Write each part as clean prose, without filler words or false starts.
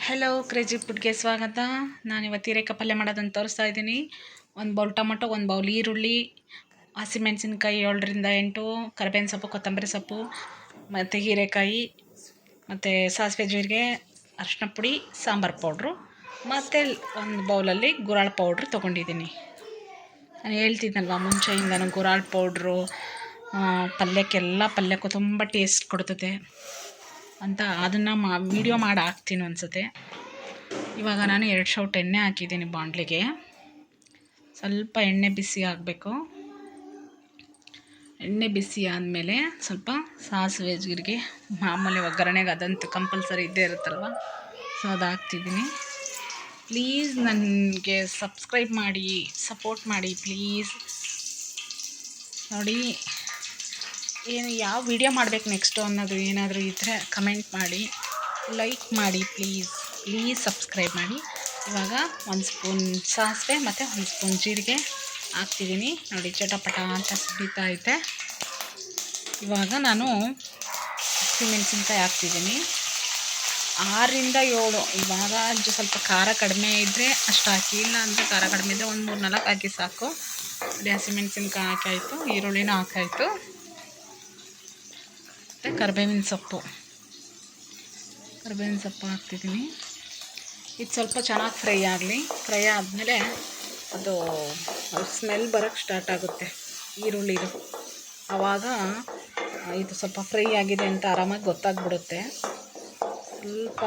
Hello, crazy ಫುಡ್ಗೆ ಸ್ವಾಗತ. ನಾನಿವತ್ತು ಹೀರೆಕಾಯಿ ಪಲ್ಯ ಮಾಡೋದನ್ನು ತೋರಿಸ್ತಾ ಇದ್ದೀನಿ. ಒಂದು ಬೌಲ್ ಟೊಮೊಟೊ, ಒಂದು ಬೌಲ್ ಈರುಳ್ಳಿ, ಹಸಿಮೆಣಸಿನ್ಕಾಯಿ 7ರಿಂದ 8, ಕರಿಬೇವಿನ ಸೊಪ್ಪು, ಕೊತ್ತಂಬರಿ ಸೊಪ್ಪು ಮತ್ತು ಹೀರೆಕಾಯಿ ಮತ್ತು ಸಾಸಿವೆ, ಜೀರಿಗೆ, ಅರಿಶಿನ ಪುಡಿ, ಸಾಂಬಾರು ಪೌಡ್ರು ಮತ್ತು ಒಂದು ಬೌಲಲ್ಲಿ ಗುರಾಳ್ ಪೌಡ್ರು ತೊಗೊಂಡಿದ್ದೀನಿ. ನಾನು ಹೇಳ್ತಿದ್ನಲ್ವ ಮುಂಚೆಯಿಂದನೂ ಗುರಾಳ್ ಪೌಡ್ರು ಪಲ್ಯಕ್ಕೂ ತುಂಬ ಟೇಸ್ಟ್ ಕೊಡ್ತದೆ ಅಂತ. ಅದನ್ನು ವೀಡಿಯೋ ಮಾಡಿ ಹಾಕ್ತೀನಿ ಅನಿಸುತ್ತೆ. ಇವಾಗ ನಾನು 2 ಸೌಟ್ ಎಣ್ಣೆ ಹಾಕಿದ್ದೀನಿ ಬಾಣಲಿಗೆ. ಸ್ವಲ್ಪ ಎಣ್ಣೆ ಬಿಸಿ ಆಗಬೇಕು. ಎಣ್ಣೆ ಬಿಸಿ ಆದಮೇಲೆ ಸ್ವಲ್ಪ ಸಾಸಿವೆ, ಜೀರಿಗೆ, ಮಾಮೂಲಿ ಒಗ್ಗರಣೆಗೆ ಅದಂತೂ ಕಂಪಲ್ಸರಿ ಇದ್ದೇ ಇರುತ್ತಲ್ವ, ಸೊ ಅದು ಹಾಕ್ತಿದ್ದೀನಿ. ಪ್ಲೀಸ್ ನನಗೆ ಸಬ್ಸ್ಕ್ರೈಬ್ ಮಾಡಿ, ಸಪೋರ್ಟ್ ಮಾಡಿ ಪ್ಲೀಸ್. ನೋಡಿ, ಯಾವ ವಿಡಿಯೋ ಮಾಡಬೇಕು ನೆಕ್ಸ್ಟು ಅನ್ನೋದು ಏನಾದರೂ ಇದ್ದರೆ ಕಮೆಂಟ್ ಮಾಡಿ, ಲೈಕ್ ಮಾಡಿ ಪ್ಲೀಸ್ ಸಬ್ಸ್ಕ್ರೈಬ್ ಮಾಡಿ. ಇವಾಗ 1 ಸ್ಪೂನ್ ಸಾಸಿವೆ ಮತ್ತು 1 ಸ್ಪೂನ್ ಜೀರಿಗೆ ಹಾಕ್ತಿದ್ದೀನಿ. ನೋಡಿ, ಚಟಪಟ ಅಂತ ಸಿಡಿತಾ ಐತೆ. ಇವಾಗ ನಾನು ಹಸಿಮೆಣಸಿನ್ಕಾಯಿ ಹಾಕ್ತಿದ್ದೀನಿ. 6ರಿಂದ 7. ಇವಾಗ ಸ್ವಲ್ಪ ಖಾರ ಕಡಿಮೆ ಇದ್ದರೆ ಅಷ್ಟು ಹಾಕಿ, ಇಲ್ಲ ಅಂದರೆ ಖಾರ ಕಡಿಮೆ ಇದ್ದರೆ ಒಂದು 3-4 ಹಾಕಿ ಸಾಕು. ಅದೇ ಹಸಿಮೆಣಸಿನ್ಕಾಯಿ ಹಾಕಾಯಿತು, ಈರುಳ್ಳಿನೂ ಹಾಕಾಯಿತು, ಮತ್ತು ಕರಿಬೇವಿನ ಸೊಪ್ಪು ಹಾಕ್ತಿದ್ದೀನಿ. ಇದು ಸ್ವಲ್ಪ ಚೆನ್ನಾಗಿ ಫ್ರೈ ಆಗಲಿ. ಫ್ರೈ ಆದಮೇಲೆ ಅದು ಸ್ಮೆಲ್ ಬರೋಕ್ಕೆ ಸ್ಟಾರ್ಟ್ ಆಗುತ್ತೆ ಈರುಳ್ಳಿದು. ಆವಾಗ ಇದು ಸ್ವಲ್ಪ ಫ್ರೈ ಆಗಿದೆ ಅಂತ ಆರಾಮಾಗಿ ಗೊತ್ತಾಗ್ಬಿಡುತ್ತೆ. ಸ್ವಲ್ಪ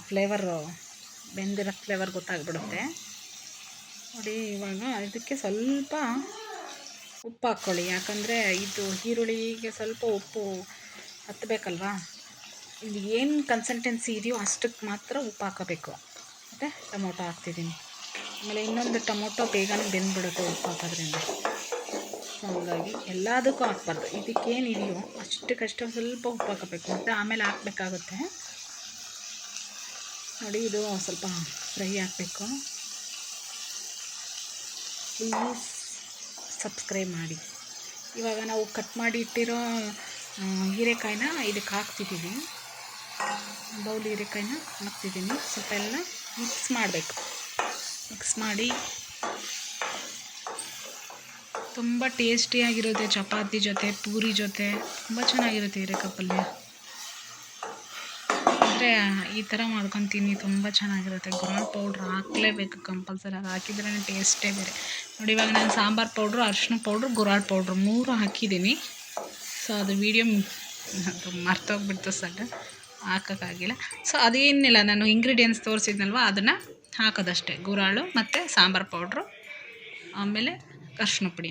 ಫ್ಲೇವರು ಬೆಂದಿರೋ ಫ್ಲೇವರ್ ಗೊತ್ತಾಗ್ಬಿಡುತ್ತೆ. ನೋಡಿ, ಇವಾಗ ಇದಕ್ಕೆ ಸ್ವಲ್ಪ ಉಪ್ಪು ಹಾಕ್ಕೊಳ್ಳಿ. ಯಾಕಂದರೆ ಇದು ಈರುಳ್ಳಿಗೆ ಸ್ವಲ್ಪ ಉಪ್ಪು ಹತ್ತಬೇಕಲ್ವಾ. ಇದು ಏನು ಕನ್ಸಿಸ್ಟೆನ್ಸಿ ಇದೆಯೋ ಅಷ್ಟಕ್ಕೆ ಮಾತ್ರ ಉಪ್ಪು ಹಾಕೋಬೇಕು. ಮತ್ತು ಟೊಮೊಟೊ ಹಾಕ್ತಿದ್ದೀನಿ. ಆಮೇಲೆ ಇನ್ನೊಂದು ಟೊಮೊಟೊ ಬೇಗನೆ ಬೆಂದ್ಬಿಡುತ್ತೆ ಉಪ್ಪು ಹಾಕೋದ್ರಿಂದ. ಸೊ ಹಾಗಾಗಿ ಎಲ್ಲದಕ್ಕೂ ಹಾಕ್ಬಾರ್ದು. ಇದಕ್ಕೇನಿದೆಯೋ ಅಷ್ಟಕ್ಕಷ್ಟು ಸ್ವಲ್ಪ ಉಪ್ಪು ಹಾಕೋಬೇಕು, ಮತ್ತು ಆಮೇಲೆ ಹಾಕಬೇಕಾಗುತ್ತೆ. ನೋಡಿ, ಇದು ಸ್ವಲ್ಪ ಫ್ರೈ ಆಗಬೇಕು. ಪ್ಲೀಸ್ ಸಬ್ಸ್ಕ್ರೈಬ್ ಮಾಡಿ. ಇವಾಗ ನಾವು ಕಟ್ ಮಾಡಿ ಇಟ್ಟಿರೋ ಹೀರೆಕಾಯಿನ ಇದಕ್ಕೆ ಹಾಕ್ತಿದ್ದೀವಿ. ಬೌಲ್ ಹೀರೆಕಾಯಿನ ಹಾಕ್ತಿದ್ದೀನಿ. ಸ್ವಲ್ಪ ಎಲ್ಲ ಮಿಕ್ಸ್ ಮಾಡಬೇಕು. ಮಿಕ್ಸ್ ಮಾಡಿ ತುಂಬ ಟೇಸ್ಟಿಯಾಗಿರುತ್ತೆ. ಚಪಾತಿ ಜೊತೆ, ಪೂರಿ ಜೊತೆ ತುಂಬ ಚೆನ್ನಾಗಿರುತ್ತೆ ಹೀರೆಕಾಯಿ ಪಲ್ಯ. ಅಂದರೆ ಈ ಥರ ಮಾಡ್ಕೊತೀನಿ, ತುಂಬ ಚೆನ್ನಾಗಿರುತ್ತೆ. ಗುರಾಳ್ ಪೌಡ್ರ್ ಹಾಕಲೇಬೇಕು ಕಂಪಲ್ಸರಿ. ಅದು ಹಾಕಿದ್ರೇ ಟೇಸ್ಟೇ ಬೇರೆ. ನೋಡಿ, ಇವಾಗ ನಾನು ಸಾಂಬಾರು ಪೌಡ್ರು, ಅರಿಶಿನ ಪೌಡ್ರು, ಗುರಾಳ್ ಪೌಡ್ರು 3 ಹಾಕಿದ್ದೀನಿ. ಸೊ ಅದು ವೀಡಿಯೋ ಮರ್ತೋಗ್ಬಿಡ್ತು ಸರ್, ಹಾಕೋಕ್ಕಾಗಿಲ್ಲ. ಸೊ ಅದೇನಿಲ್ಲ, ನಾನು ಇಂಗ್ರೀಡಿಯೆಂಟ್ಸ್ ತೋರಿಸಿದ್ನಲ್ವ ಅದನ್ನು ಹಾಕೋದಷ್ಟೇ. ಗುರಾಳು ಮತ್ತು ಸಾಂಬಾರು ಪೌಡ್ರು, ಆಮೇಲೆ ಅರಿಶಿನ ಪುಡಿ